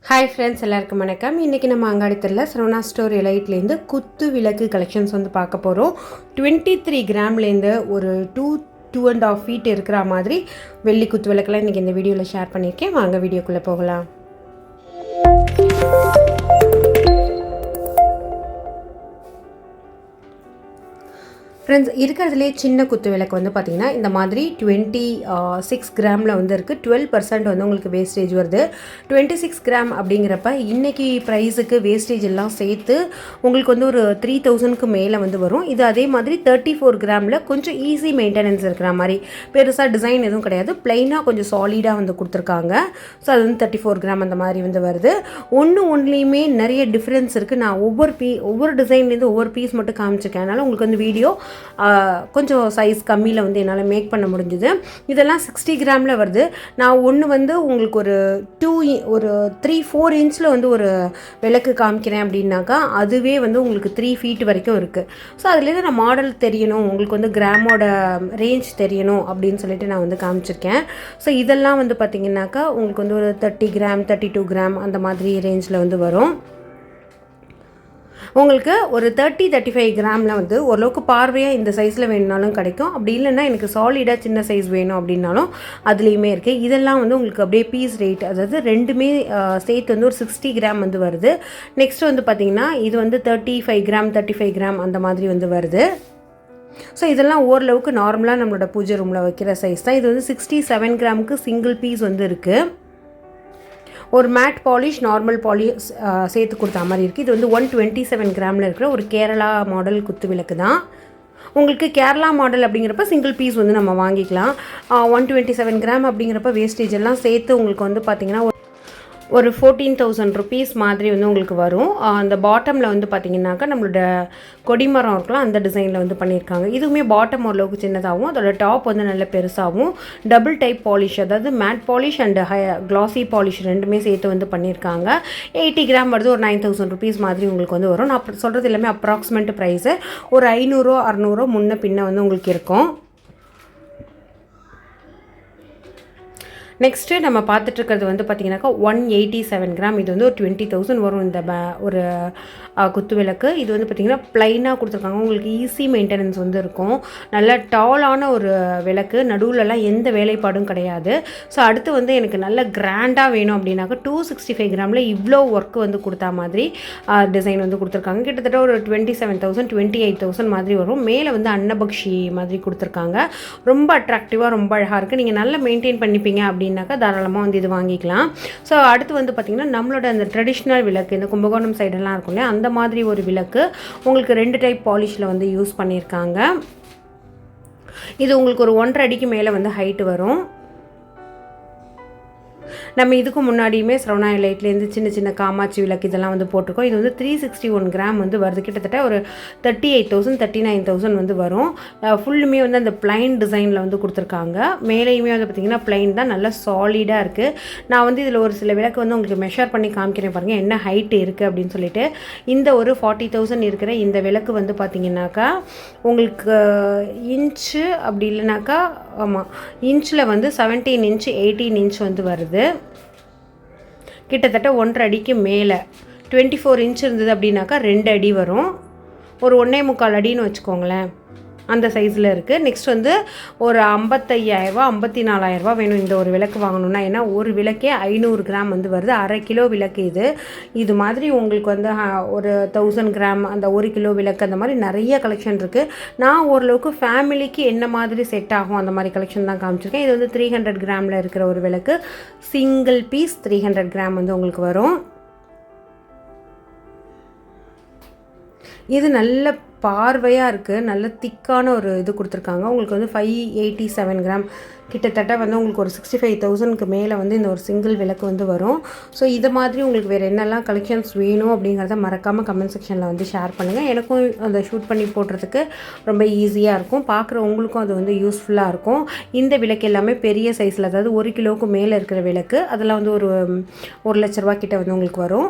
Hi friends, எல்லாருக்கும் வணக்கம். இன்றைக்கி நம்ம அங்காடித்தரில் சரவணா ஸ்டோர் எலைட்லேருந்து குத்து விளக்கு கலெக்ஷன்ஸ் வந்து பார்க்க போகிறோம். 23 கிராம்லேருந்து ஒரு 2.5 ஃபீட் இருக்கிற மாதிரி வெள்ளி குத்து விளக்கெல்லாம் இன்றைக்கி இந்த வீடியோவில் ஷேர் பண்ணியிருக்கேன். வாங்க வீடியோக்குள்ளே போகலாம். ஃப்ரெண்ட்ஸ், இருக்கிறதுலே சின்ன குத்து விளக்கு வந்து பார்த்திங்கன்னா இந்த மாதிரி 26 கிராமில் வந்து இருக்குது. 12% வந்து உங்களுக்கு வேஸ்டேஜ் வருது. 26 கிராம் அப்படிங்கிறப்ப இன்றைக்கி ப்ரைஸுக்கு வேஸ்டேஜ் எல்லாம் சேர்த்து உங்களுக்கு வந்து ஒரு 3000க்கு மேலே வந்து வரும். இது அதே மாதிரி 34 கிராமில் கொஞ்சம் ஈஸி மெயின்டெனன்ஸ் இருக்கிற மாதிரி, பெருசாக டிசைன் எதுவும் கிடையாது, ப்ளைனாக கொஞ்சம் சாலிடாக வந்து கொடுத்துருக்காங்க. ஸோ அது வந்து 34 கிராம் அந்த மாதிரி வந்து வருது. ஒன்றுலேயுமே நிறைய டிஃப்ரென்ஸ் இருக்குது. நான் ஒவ்வொரு டிசைன்லேருந்து ஒவ்வொரு பீஸ் மட்டும் காமிச்சிருக்கேன். அதனால் உங்களுக்கு வந்து வீடியோ கொஞ்சம் சைஸ் கம்மியில் வந்து என்னால் மேக் பண்ண முடிஞ்சுது. இதெல்லாம் 60 கிராமில் வருது. நான் ஒன்று வந்து உங்களுக்கு ஒரு 3-4 இன்ச்சில் வந்து ஒரு விளக்கு காமிக்கிறேன் அப்படின்னாக்கா அதுவே வந்து உங்களுக்கு 3 ஃபீட் வரைக்கும் இருக்குது. ஸோ அதுலேருந்து நான் மாடல் தெரியணும், உங்களுக்கு வந்து கிராமோட ரேஞ்ச் தெரியணும் அப்படின்னு சொல்லிட்டு நான் வந்து காமிச்சிருக்கேன். ஸோ இதெல்லாம் வந்து பார்த்திங்கனாக்கா உங்களுக்கு வந்து ஒரு 30 கிராம் 32 கிராம் அந்த மாதிரி ரேஞ்சில் வந்து வரும். உங்களுக்கு ஒரு 30-35 கிராமில் வந்து ஓரளவுக்கு பார்வையாக இந்த சைஸில் வேணுனாலும் கிடைக்கும். அப்படி இல்லைன்னா எனக்கு சாலிடாக சின்ன சைஸ் வேணும் அப்படின்னாலும் அதுலேயுமே இருக்குது. இதெல்லாம் வந்து உங்களுக்கு அப்படியே பீஸ் ரேட், அதாவது ரெண்டுமே சேர்த்து வந்து ஒரு 60 கிராம் வந்து வருது. நெக்ஸ்ட் வந்து பார்த்திங்கன்னா இது வந்து 35 கிராம் 35 கிராம் அந்த மாதிரி வந்து வருது. ஸோ இதெல்லாம் ஓரளவுக்கு நார்மலாக நம்மளோட பூஜை ரூமில் வைக்கிற சைஸ் தான். இது வந்து 67 கிராமுக்கு சிங்கிள் பீஸ் வந்து இருக்குது. ஒரு மேட் பாலிஷ் நார்மல் பாலிஷ் சேர்த்து கொடுத்த மாதிரி இருக்குது. இது வந்து 127 கிராமில் இருக்கிற ஒரு கேரளா மாடல் குத்து விளக்கு தான். உங்களுக்கு கேரளா மாடல் அப்படிங்கிறப்ப சிங்கிள் பீஸ் வந்து நம்ம வாங்கிக்கலாம். 127 கிராம் அப்படிங்கிறப்ப வேஸ்டேஜ் எல்லாம் சேர்த்து உங்களுக்கு வந்து பார்த்திங்கன்னா ஒரு 14,000 ருபீஸ் மாதிரி வந்து உங்களுக்கு வரும். அந்த பாட்டமில் வந்து பார்த்திங்கனாக்கா நம்மளோட கொடிமரம் இருக்கலாம், அந்த டிசைனில் வந்து பண்ணியிருக்காங்க. இதுவுமே பாட்டம் ஓரளவுக்கு சின்னதாகவும் அதோட டாப் வந்து நல்ல பெருசாகவும் டபுள் டைப் பாலிஷ், அதாவது மேட் பாலிஷ் அண்ட் கிளாசி பாலிஷ் ரெண்டுமே சேர்த்து வந்து பண்ணியிருக்காங்க. 80 கிராம் வருது, ஒரு 9,000 ருபீஸ் மாதிரி உங்களுக்கு வந்து வரும். நான் சொல்கிறது எல்லாமே அப்ராக்சிமேட் ப்ரைஸு. ஒரு 500-600 முன்ன பின்ன வந்து உங்களுக்கு இருக்கும். நெக்ஸ்ட்டு நம்ம பார்த்துட்ருக்கிறது வந்து பார்த்திங்கனாக்கா 187 கிராம். இது வந்து ஒரு 20,000 வரும் இந்த ஒரு குத்து விளக்கு. இது வந்து பார்த்திங்கன்னா ப்ளைனாக கொடுத்துருக்காங்க. உங்களுக்கு ஈஸி மெயின்டெனன்ஸ் வந்து இருக்கும். நல்ல டாலான ஒரு விளக்கு, நடுவிலலாம் எந்த வேலைப்பாடும் கிடையாது. ஸோ அடுத்து வந்து எனக்கு நல்ல கிராண்டாக வேணும் அப்படின்னாக்கா 265 கிராமில் இவ்வளோ ஒர்க்கு வந்து கொடுத்தா மாதிரி டிசைன் வந்து கொடுத்துருக்காங்க. கிட்டத்தட்ட ஒரு 27,000 28,000 மாதிரி வரும். மேலே வந்து அன்னபக்ஷி மாதிரி கொடுத்துருக்காங்க. ரொம்ப அட்ராக்டிவாக ரொம்ப அழகாக இருக்குது. நீங்கள் நல்லா மெயின்டைன் பண்ணிப்பீங்க அப்படின்னாக்கா தாராளமாக வந்து இது வாங்கிக்கலாம். ஸோ அடுத்து வந்து பார்த்திங்கன்னா நம்மளோட அந்த ட்ரெடிஷ்னல் விளக்கு, இந்த கும்பகோணம் சைடெல்லாம் இருக்கும் இல்லையா, அந்த மாதிரி ஒரு விளக்கு உங்களுக்கு 2 டைப் பாலிஷில் வந்து யூஸ் பண்ணியிருக்காங்க. இது உங்களுக்கு ஒரு 1.5 அடிக்கு மேலே வந்து ஹைட்டு வரும். நம்ம இதுக்கு முன்னாடியுமே சரவணா எலைட்லேருந்து சின்ன சின்ன காமாட்சி விளக்கு இதெல்லாம் வந்து போட்டிருக்கோம். இது வந்து 361 கிராம் வந்து வருது. கிட்டத்தட்ட ஒரு 38,000 39,000 வந்து வரும். ஃபுல்லுமே வந்து அந்த பிளைன் டிசைனில் வந்து கொடுத்துருக்காங்க. மேலேயுமே வந்து பார்த்திங்கன்னா பிளைன் தான், நல்லா சாலிடாக இருக்குது. நான் வந்து இதில் ஒரு சில விளக்கு வந்து உங்களுக்கு மெஷர் பண்ணி காமிக்கிறேன் பாருங்கள் என்ன ஹைட்டு இருக்குது அப்படின்னு சொல்லிட்டு. இந்த ஒரு 40,000 இருக்கிற இந்த விளக்கு வந்து பார்த்திங்கனாக்கா உங்களுக்கு இன்ச்சு அப்படி இல்லைனாக்கா ஆமாம் இன்ச்சில் வந்து 17 இன்ச்சு 18 இன்ச் வந்து வருது. கிட்டத்தட்ட 1.5 அடிக்கு மேலே 24 இன்ச் இருந்தது அப்படின்னாக்கா 2 அடி வரும். ஒரு 1.25 அடின்னு வச்சுக்கோங்களேன், அந்த சைஸில் இருக்குது. நெக்ஸ்ட் வந்து ஒரு 55,000 54,000 வேணும் இந்த ஒரு விளக்கு வாங்கணுன்னா. ஏன்னா ஒரு விளக்கே 500 கிராம் வந்து வருது. 1/2 கிலோ விளக்கு இது மாதிரி உங்களுக்கு வந்து ஒரு 1000 கிராம் அந்த 1 கிலோ விளக்கு அந்த மாதிரி நிறைய கலெக்ஷன் இருக்குது. நான் ஓரளவுக்கு ஃபேமிலிக்கு என்ன மாதிரி செட் ஆகும் அந்த மாதிரி கலெக்ஷன் தான் காமிச்சிருக்கேன். இது வந்து 300 கிராமில் இருக்கிற ஒரு விளக்கு, சிங்கிள் பீஸ் 300 கிராம் வந்து உங்களுக்கு வரும். இது நல்ல பார்வையாக இருக்குது, நல்ல திக்கான ஒரு இது கொடுத்துருக்காங்க. உங்களுக்கு வந்து 587 கிராம் கிட்டத்தட்ட வந்து உங்களுக்கு ஒரு 65,000க்கு மேலே வந்து இந்த ஒரு சிங்கிள் விளக்கு வந்து வரும். ஸோ இது மாதிரி உங்களுக்கு வேறு என்னெல்லாம் கலெக்ஷன்ஸ் வேணும் அப்படிங்கிறத மறக்காமல் கமெண்ட் செக்ஷனில் வந்து ஷேர் பண்ணுங்கள். எனக்கும் அதை ஷூட் பண்ணி போடுறதுக்கு ரொம்ப ஈஸியாக இருக்கும், பார்க்குற உங்களுக்கும் அது வந்து யூஸ்ஃபுல்லாக இருக்கும். இந்த விளக்கு எல்லாமே பெரிய சைஸில், அதாவது 1 கிலோவுக்கு மேலே இருக்கிற விளக்கு, அதெல்லாம் வந்து ஒரு 1 லட்ச ரூபா கிட்ட வந்து உங்களுக்கு வரும்.